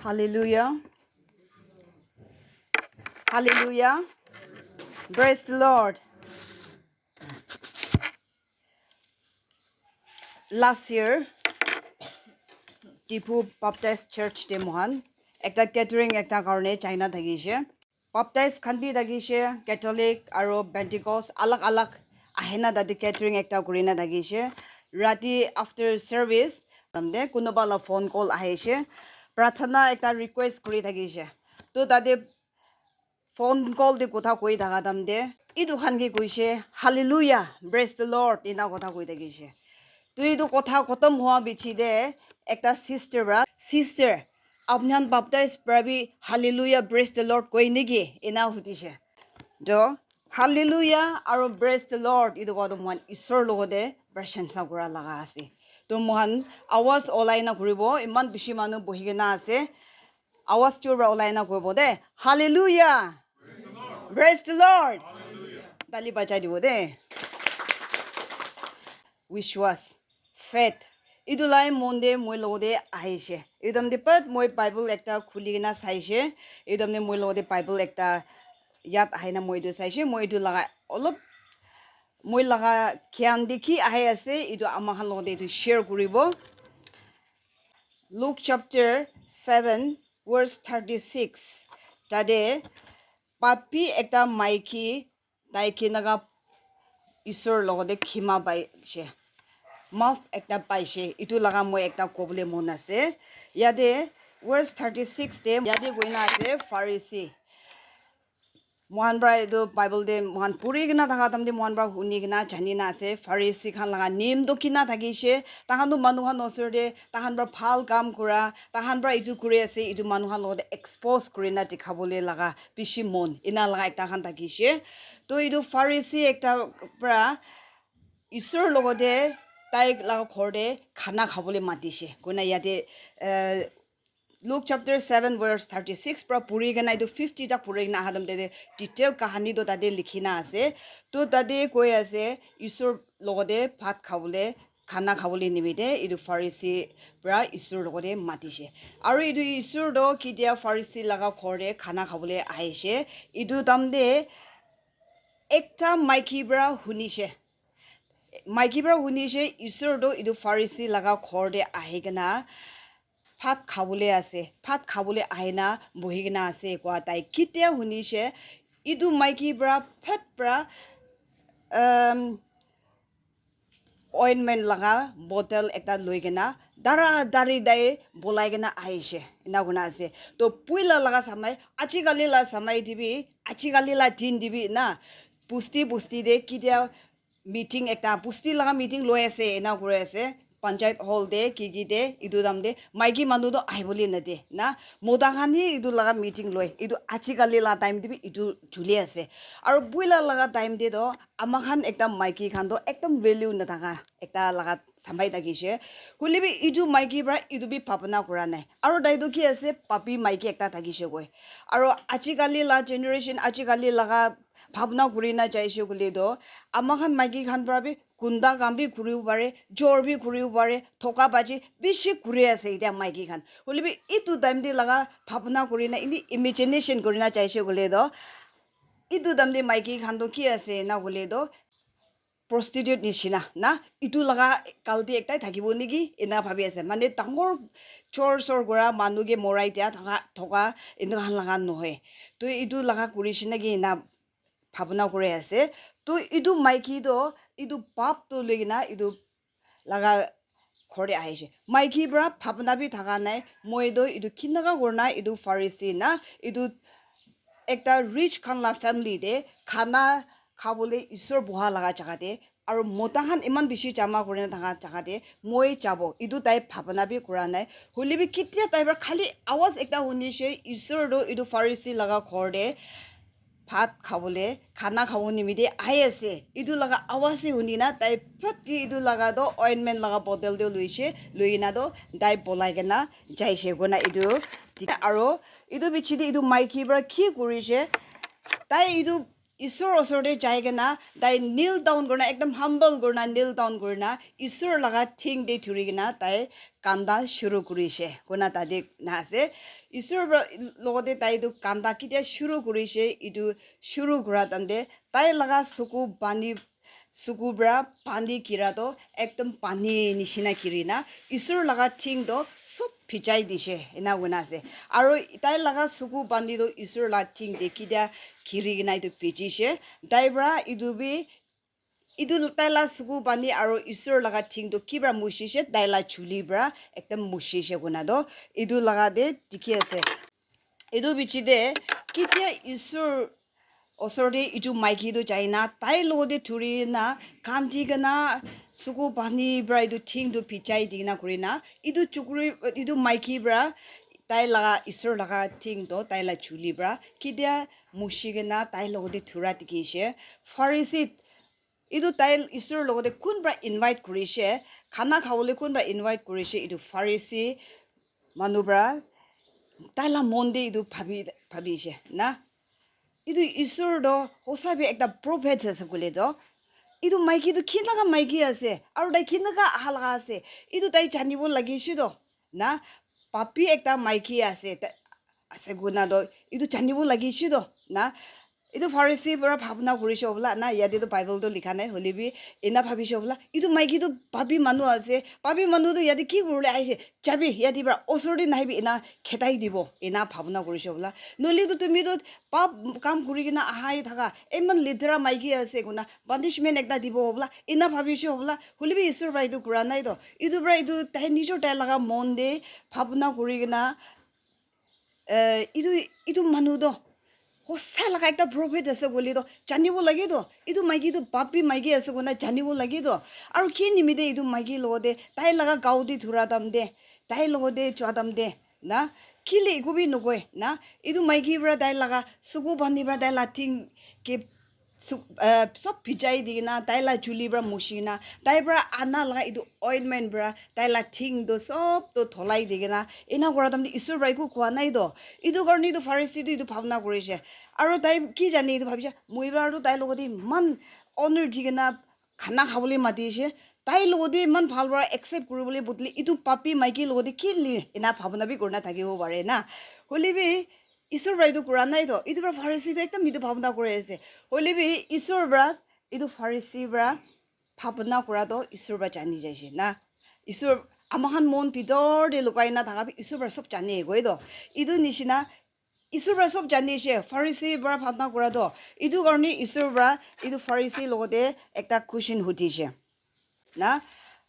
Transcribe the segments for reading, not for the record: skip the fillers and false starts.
Hallelujah. Hallelujah. Praise the Lord. Last year, Tipu Baptist Church de Mohan, ekta catering ekta karone China thagishe. Baptist khanbi thagishe, Catholic aro Pentecost alak alak ahena dadi catering ekta kurina thagishe. Rati after service, tamde kunoba la phone call ahishe. Prathana ekta request kuri thagishe. To dadi phone call de kotha koi thaga tamde. Idu khangi kuishe, Hallelujah, praise the Lord, ina kotha koi thagishe. তুই তো কথা খতম হওয়া বিছি দে একটা sister bra sister আপনার বাপটাইস প্রাবি hallelujah brace the Lord কই নেকি এনা হুতিছে দ hallelujah আৰু ব্ৰেস দ্য লৰ্ড ইটো কত মহান ঈশ্বৰ লগতে প্ৰশংসা কৰা লগা আছে তো মহান আৱাজ ওলাই না ঘুৰিব ইমান বেছি মানুহ বহি কিনা আছে আৱাজটো ওলাই না কৰিব দে হালেলুয়া ব্রেস দ্য লর্ড তালি বাজাই দিব দে বিশ্বাস faith idulai monde moi lode aise idam de pat moi bible ekta khuli na saise idam ne moi lode bible ekta yat aina moi do saise moi du laga olop moi laga kyan dikhi ahe ase idu amahan lode to share kuribo Luke chapter 7 verse 36 tade papi ekta maiki taiki naga isor lode khima baise মাফ একটা পাইছে ইটো লাগা মই একটা কবলে মন আছে ইয়াতে verse 36 তে ইয়াতে কইনা আছে ফারিসি মহান ব্রা এটো বাইবেল দে মহান পুরি গনা থাকা তামদি মহান ব্রা হুনি গনা জানি না আছে ফারিসি খান লাগা নিম দকিনা থাকিছে তাহানো মানুহ নসৰ দে তাহান ব্ৰা ভাল কাম কৰা তাহান ব্ৰা ইটো কৰি আছে ইটো মানুহ লগত এক্সপোজ কৰি না দেখাবলে লাগা পিছি মন ইনা লাগা একটা খান থাকিছে তো ইটো ফারিসি একটা ব্ৰা ঈশ্বৰ লগতে তাইক লাগ ঘৰতে খানা খাবলৈ মাতিছে কোনা ইয়াতে Luke chapter 7 verse 36 pra puri gana idu 50 ta puri na hadam de detail kahani do tade likhina ase to tade koi ase isor logode bhat khawole khana khawole nimide idu pharisee pra isor logode matise aru idu isor do kidia pharisee laga khore khana khawole aise idu tamde ekta maiki bra hunise মাইকি পৰা শুনিছে ঈশ্বৰটো ইটো ফাৰিসী লগা ঘৰতে আহি কিনা ভাত খাবলৈ আছে ভাত খাবলৈ আহি না বহি কিনা আছে কোৱা তাই কেতিয়া শুনিছে ইটো মাইকি পৰা ভাত পৰা অইনমেণ্ট লগা বটল এটা লৈ কিনা দাৰা দাৰি দাই বলাই কিনা আহিছে এনা গুণা আছে তো পুইলা লগা চামাই আজিকালি লা চামাই দিবি আজিকালি লা দিন দিবি না পুষ্টি দে কেতিয়া meeting ekta pusti laga meeting loi ase na kore ase panchayat hall de ki de idu dam de maiki manu do ahiboli na de na moda khani idu laga meeting loi idu achi kali la time de idu juli ase aru buila laga time de do amakhan ekta maiki khan do ekdom value na thaka ekta laga sambai takise kulibi idu maiki bra idu bi papana kora nai aru dai do ki ase papi maiki ekta takise goi aru achi kali la generation achi kali laga ভাবনা ঘুরি না যাইছে বলে তো আমাখান মাইকি খান পরাবি কুন্দা কামবি ঘুরিও পারে জোরবি ঘুরিও পারে থকা বাজি বেশি ঘুরে আছে এটা মাইকি খান বলিবি ইটু দাম দি লাগা ভাবনা করি না ইনি ইমাজিনেশন করি না চাইছে বলে তো ইটু দাম দি মাইকি খান তো কি আছে না বলে তো prostitute নিচিনা না ইটু লাগা কালটি একটাই থাকিব নেকি এনা ভাবি আছে মানে ডাঙৰ চৰ গৰা মানুহে মৰাই দিয়া থকা এনেকুৱা লাগা নহয় তো ইটু লাগা কৰিছে নেকি না ভাবনা কৰি আছে তো ইদু মাইকি তো ইদু পাপ তো লৈনা ইদু লাগা ঘৰে আহিছে মাইকি বৰা ভাবনা বি থাকা নাই মই দো ইদু কিনগা কৰনা ইদু ফাৰিসী না ইদু একটা ৰিচ খানলা ফ্যামিলি দে খানা খাবলে ঈশ্বৰ বহা লাগা জাগাতে আৰু মোটাহান ইমান বেছি জামা কৰি থাকা জাগাতে মই যাব ইদু তাই ভাবনা বি কৰা নাই হলিবি কিতিয়া তাইবাৰ খালি আৱাজ একটা শুনিছে ঈশ্বৰ দো ইদু ফাৰিসী লাগা ঘৰতে ভাত খাবলে খানা খাব নিমিদে আহি আছে ইদু লাগা আৱাজে শুনি না তাই ফটকি ইদু লাগা দো অইনমেণ্ট লাগা বটল দে লৈছে লৈ না দো দাই বলাই কেনা যাইছে গনা ইদু আৰু ইদু বিছিদি ইদু মাইকি পৰা কি কৰিছে তাই ইদু Isur osorde jaigena tai kneel down gorna ekdam humble gorna kneel down gorna Isur laga thing de thurigena tai kanda shuru kurise kona tade na ase Isur logode tai du kanda kitia shuru kurise idu shuru gura tamde tai laga suku bani sukubra pandi kira to ekdam pani nishina kirina Isur laga thing do sob phichai dise ena guna ase aro tai laga suku bandi do Isur la thing de kitia kirigina itu pijise daibra idubi idu taila suku bani aro Isur laga thing do kibra mushishe daila chuli bra ekdam mushishe guna do idu laga de dikhi ase idu bichi de kitia Isur osorde itu maiki do jaina tai lode thuri na kanti gana suku bani bra idu thing do pichai dina kurina idu chukuri idu maiki bra tai laga Isur laga thing do tai la chuli bra kidia mushigena tai lode thura tikise farisit idu tai Isur logode kunbra invite kurise khana khawole kunbra invite kurise idu farisi manubra taila monde idu bhabise na idu Isur do hosabe ekta prophet ase kule do idu maiki du khinaga maiki ase aru dai khinaga ahalaga ase idu tai janibo lagisi do na papi ekta maiki ase ase guna do idu janibo lagisi do na idu farisi bra bhabna kurise obla na yade do bible do likha nai holibi ena bhabise obla idu maiki du papi manu ase papi manu do yade ki kurule aise jabi yade bra osori naibi ena khetai dibo ena bhabna kurise obla noli do tumi do pap kam kurigina ahai thaga eman lidra maiki ase guna punishment ekta dibo obla ena bhabise obla holibi Isur bra idu kura nai do idu bra idu tai nijor tai laga mon de bhabna kurigina idu manu do hosa laga ekta prophet ase goli do janibo lage do idu maiki do papi maiki ase gona janibo lage do aru ki nimide idu maiki logode tai laga gaudi thura damde tai logode chwadam de na kile igubi nogoi na idu maiki bra tai laga sugu bani bra tai la ting ke sob phichai digina tai la chuli bra mushina tai bra ana laga idu ointment bra tai la ting do sob to tholai digina ena gora damde Isur bra ku kwa nai do idu garni do farisi do idu bhavna korise aro tai ki jani idu bhabise moi bra do tai logodi man honor digina khana khabole matise tai logodi man bhal bra accept kuribole budli idu papi maiki logodi ki ena bhavna bi korna thakibo pare na holibi Isur bra idu kura nai do idu bra farisi do ekdam idu bhavna kore ase holibi Isur bra idu farisi bra bhavna kura do Isur bra jani jaise na Isur amahan mon pidor de lukai na thaga Isur bra sob jani goi do idu nishina Isur bra sob jani she farisi bra bhavna kura do idu garni Isur bra idu farisi logode ekta question hutise na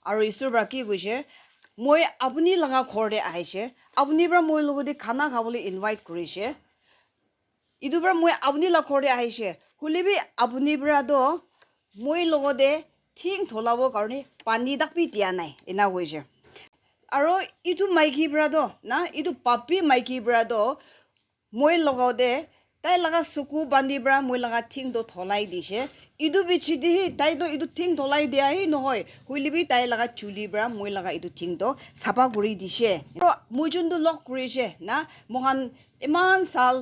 aru Isur bra ki goise moi apuni laga khor de aise apuni bra moi logode khana khabole invite kurise idu bra moi apuni la khor de aise hulibi apuni bra do moi logode thing tholabo karone pani dakpi tia nai ena goise aro idu maiki bra do na idu papi maiki bra do moi logode tai laga suku bandi bra moi laga thing do tholai dise idu bichi di tai do idu thing tholai dia hi nohoi huilibi tai laga chuli bra moi laga idu thing do sapa guri dise moi jun do lok kurise na mohan iman sal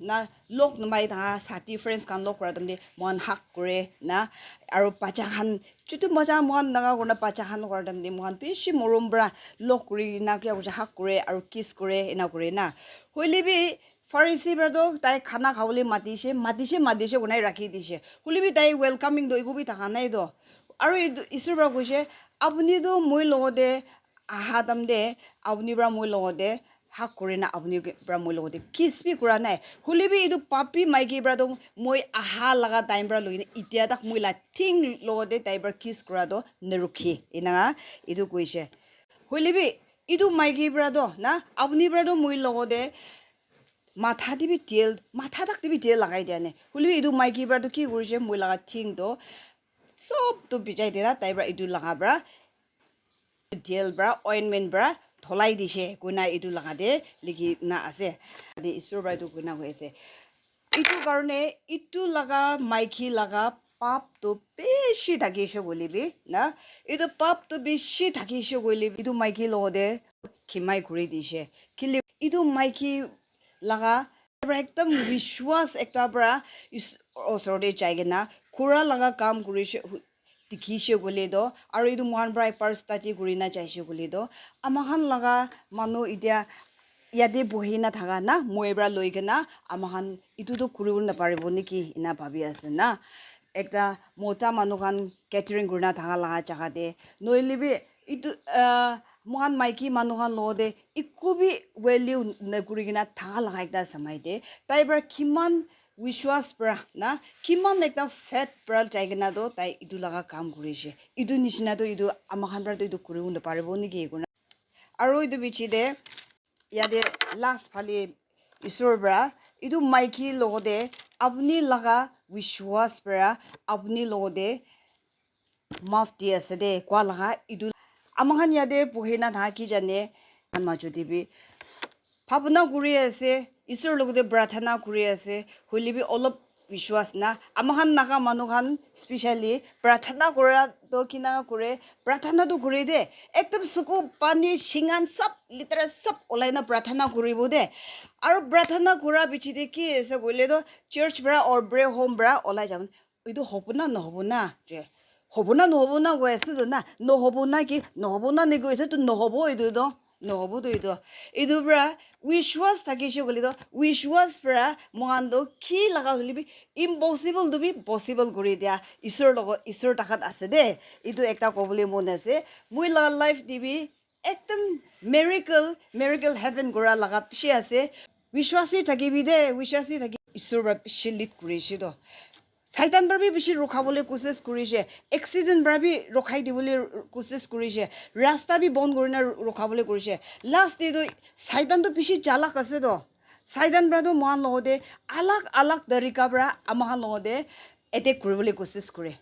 na lok namai tha sati friends kan lok kura damde mohan hak kure na aro pacha khan chutu maja mohan naga gona pacha khan lok kura damde mohan beshi morom bra lok kuri na kya buja hak kure aro kiss kure ena kure na huilibi farisi bra do tai khana khawole matise gunai rakhi dise hulibi tai welcoming do igubi thaka nai do aro Isur bra goise apuni do moi logode aha damde apuni bra moi logode hak kure na apuni bra moi logode kiss bi kura nai hulibi idu papi maiki bra do moi aha laga time bra loine itia tak moi la thing logode tai bra kiss kura do nerukhi ina idu goise hulibi idu maiki bra do na apuni bra do moi logode matha dibi tel matha tak dibi tel lagai dia ne hulibi idu maiki bra do ki kurise moi laga thing do sob to bijai dera tai bra idu laga bra tel bra ointment bra tholai dise kuna idu laga de ligi na ase de Isur bra idu kuna hoise itu karone itu laga maiki laga pap to beshi thakise bolibi na idu pap to beshi thakise bolibi idu maiki lode khimai kuri dise kili idu maiki laga ekdam vishwas ekta bra osorde chaigena kura laga kam kurishe tikhishe gole do aru idu mohan brai parstati gurina chaishe gole do amahan laga manu idia yade bohina thaga na moebra loigena amahan itu to kuribul na paribo niki ina bhabi ase na ekta mota manu khan catering gurina thaga laga jaga de noilibi itu mohan maiki manu khan lode ikubi value na kurigina thaga laga ekta samai de taibar kiman Vishwas pra na kiman ekta fat pra chaigena do tai itu laga kam kurishe itu nishina do itu amakhan pra do itu kuribu na paribo niki ekuna aru itu bichi de yade last phali isor bra itu maiki logode apni laga vishwas pra apni logode maaf di ase de kwa laga itu amakhan yade pohina tha ki jane anma jodi bi bhabna guri ase isor logode prathana kuri ase holibi olop vishwas na amahan naga manukhan specially prathana kora to kina kore prathana to kore de ekdam suku pani singan sab litera sab olaina prathana koribo de aru prathana kora bichi de ki ase gole do church bra or bre home bra olai jam idu hobuna no hobuna je hobuna no hobuna go ase do na no hobuna ki no hobuna ni go ase to no hobo idu do no hobo do idu bra Vishwas takishe gole do Vishwas pra mohan do ki laga holibi impossible to be possible gori dia isor takat ase de itu ekta kobole mon ase mui laga life dibi ekdam miracle happen gora laga pishi ase Vishwasi takibi de Vishwasi taki isor pra pishi lit kurishi do Saitan bra bi bishi rokhabole kosis kurise accident bra bi rokhai dibole kosis kurise rasta bi bon gorina rokhabole kurise last day do Saitan to bishi jalak ase do Saitan bra do mohan logode alag tarika bra amahan logode attack kuribole kosis kure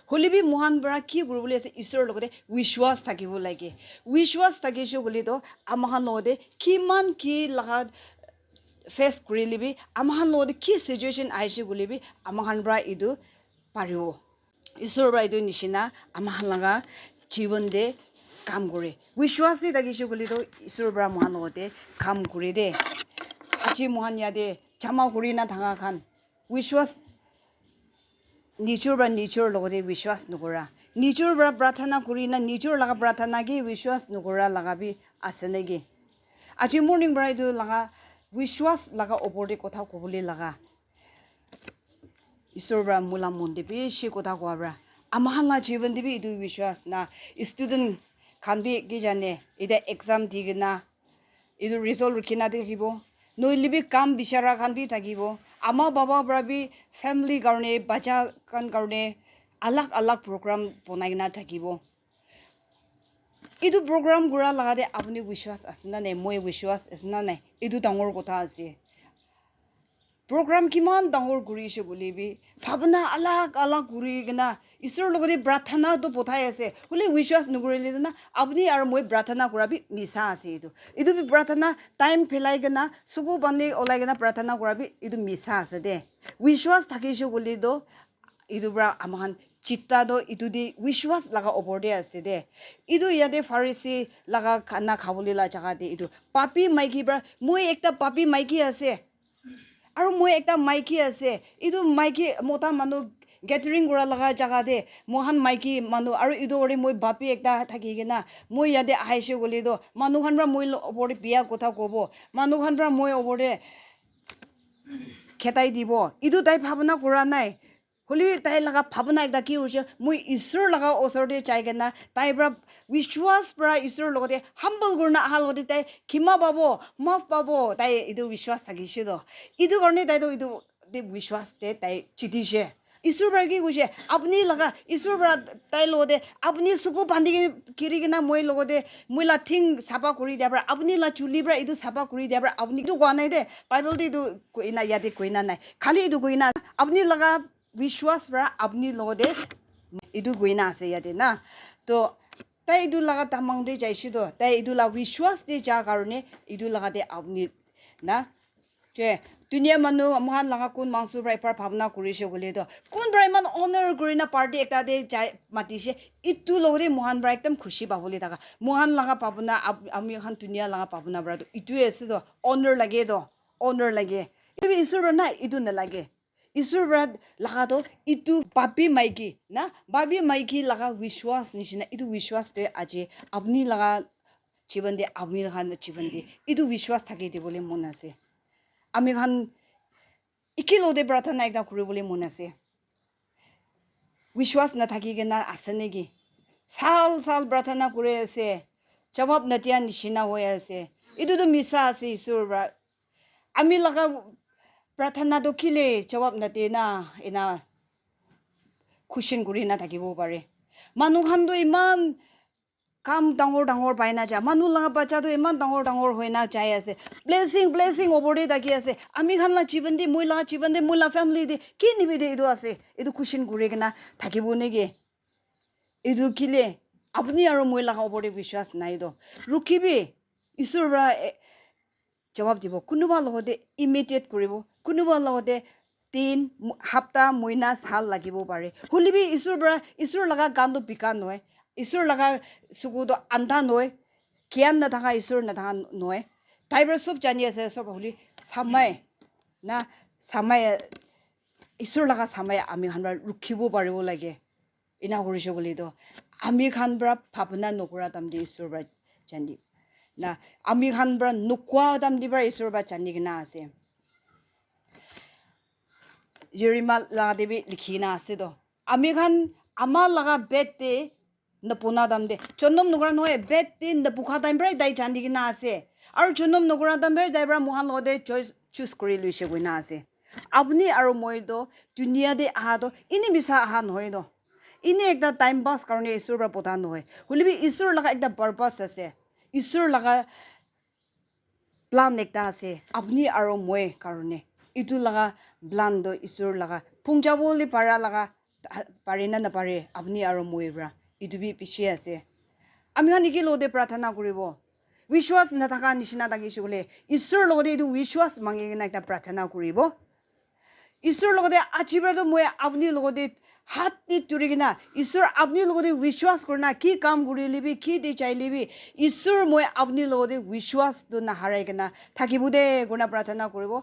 holibi mohan bra ki kuribole ase isor logode vishwas thakibo lage vishwas takishe gole do amahan logode kiman ki laga face kurilibi amahan lode ki situation aishe gulibi amahan bra idu pariwo isor bra idu nishina amahan laga jiban de kam gore vishwasi dagishe guli do isor bra mohan lode kam kure de achi mohan yade jama gurina thanga khan vishwas nature logode vishwas nugora nature bra prathana kurina nature laga prathana gi vishwas nugora laga bi asenegi achi morning bra idu laga Vishwas laga oporde kotha kobole laga isor bra mula monde bi shi kotha ko bra amahan la jiban dibi idu vishwas na student khan bi ki jane ida exam digna idu result rukina dikibo noilibi kam bishara khan bi takibo ama baba bra bi family garne bacha kan garne alag program bonaina takibo idu program gura laga de apni vishwas asna ne moi vishwas asna ne idu dangor kotha ase program kiman dangor guri she gulibi bhabna alag guri gna isor logori prathana to pothai ase hole vishwas nugurili na apni ar moi prathana kura bi misa ase idu bi prathana time phelai gna sugu bani olai gna prathana kura bi idu misa ase de vishwas thakishe guli do idu bra amahan chitta do itu di vishwas laga oporde ase de idu yade farisi laga khana khabole la jaga de idu papi maiki bra moi ekta papi maiki ase aru moi ekta maiki ase idu maiki mota manu gathering gora laga jaga de mohan maiki manu aru idu ore moi bapi ekta thaki gena moi yade aishe gole do manu khan bra moi oporde biya kotha kobo manu khan bra moi oporde khetai dibo idu tai bhabna kora nai holi tai laga bhabna ekta ki hoise moi isor laga osorde chaigena tai bra vishwas bra isor logode humble gurna ahal gode tai khima babo maaf babo tai idu vishwas thakise do idu garne tai do idu de vishwas te tai chidise isor bra ki hoise apni laga isor bra tai logode apni suku bandi kiri gena moi logode moi la thing sapa kori dia bra apni la chuli bra idu sapa kori dia bra apni du gwa nai de bible de idu koina yate koina nai khali idu koina apni laga vishwas bra apni logode idu goina ase yate na to tai idu laga tamang de jaishi do tai idu la vishwas de ja karone idu laga de apni na je dunia manu mohan laga kun mangsu bra par bhavna kurise gole do kun bra man honor gorina party ekta de jai matise itu logore mohan bra ekdam khushi babole daga mohan laga pabuna ami khan dunia laga pabuna bra do itu ase do honor lage itu isur na itu na lage isur bra laga to itu babi maiki na babi maiki laga vishwas nishina itu vishwas te aje apni laga जीवन दे आदमी खान जीवन दे इदु विश्वास थाके दे बोले मन आसे आमी खान इकिलो दे प्रार्थना एकदा करि बोले मन आसे विश्वास न थाकी के ना आसने की साल साल प्रार्थना करे आसे जवाब नतिया निशिना होय आसे इदु तो मिसा आसे ईश्वर ब्रा आमी लगा प्रार्थना तो किले जवाब नते ना इना खुशिन गुरि ना थाकिबो पारे मानु खान तो इमान কাম ডাঙৰ ডাঙৰ পাই না যা মানুহ লগা বাচ্চাটো ইমান ডাঙৰ ডাঙৰ হৈ না যাই আছে ব্লেছিং ওপৰতে থাকি আছে আমি খান না জীৱন দি মই লগা জীৱন দি মই লা ফ্যামিলি দি কি নিবি দে এইটো আছে এইটো খুশিন ঘূৰি কিনা থাকিব নেকি এইটো কিলে আপুনি আৰু মই লগা ওপৰতে বিশ্বাস নাই দ ৰখিবি ঈশ্বৰ জবাব দিব কোনোবা লগতে ইমিডিয়েট কৰিব কোনোবা লগতে 3 সপ্তাহ মহিনা সাল লাগিব পাৰে হলিবি ঈশ্বৰ লগা গানটো বিকা নহয় ঈশ্বৰ লগা সুগুটো আন্ধা নহয় জ্ঞান নাথাকা ঈশ্বৰ নাথাকা নহয় তাইবাৰ সব জানি আছে সব হলি সামাই না সামাই ঈশ্বৰ লগা সামাই আমি খান ৰখিব পাৰিব লাগে ইনা কৰিছে বুলি তো আমি খান পৰা ভাবনা নকৰা তামদি ঈশ্বৰ পৰা জানি না আমি খান পৰা নোকোৱা তামদি পৰা ঈশ্বৰ পৰা জানি কিনা আছে জেৰিমা লগা দেবী লিখি না আছে তো আমি খান আমাৰ লগা বেতে na puna dam de chonom nugra noe bet tin the bukha time brai dai chandi ki na ase aru chonom nugra dam brai dai bra mohan lode choose kori luise goi na ase apni aru moi do dunia de aha do ini bisa aha noy do ini ekta time pass karone isur bra pota noy hulibi isur laga ekta purpose ase isur laga plan ekta ase apni aru moi karone itu laga plan do isur laga pungjaboli para laga pare na pare apni aru moi bra itu bi pishi আছে আমি খান কি লদে প্ৰাৰ্থনা কৰিব বিশ্বাস নাথাকা নিচিনা লাগিছে বলে ঈশ্বৰ লগতে এইটো বিশ্বাস মাঙি কিনা এটা প্ৰাৰ্থনা কৰিব ঈশ্বৰ লগতে আশীৰ্বাদ মই আপুনি লগতে হাত দি তুৰি কিনা ঈশ্বৰ আপুনি লগতে বিশ্বাস কৰনা কি কাম কৰি লিবি কি দি চাই লিবি ঈশ্বৰ মই আপুনি লগতে বিশ্বাসটো নাহাৰাই কিনা থাকিব দে গুণা প্ৰাৰ্থনা কৰিব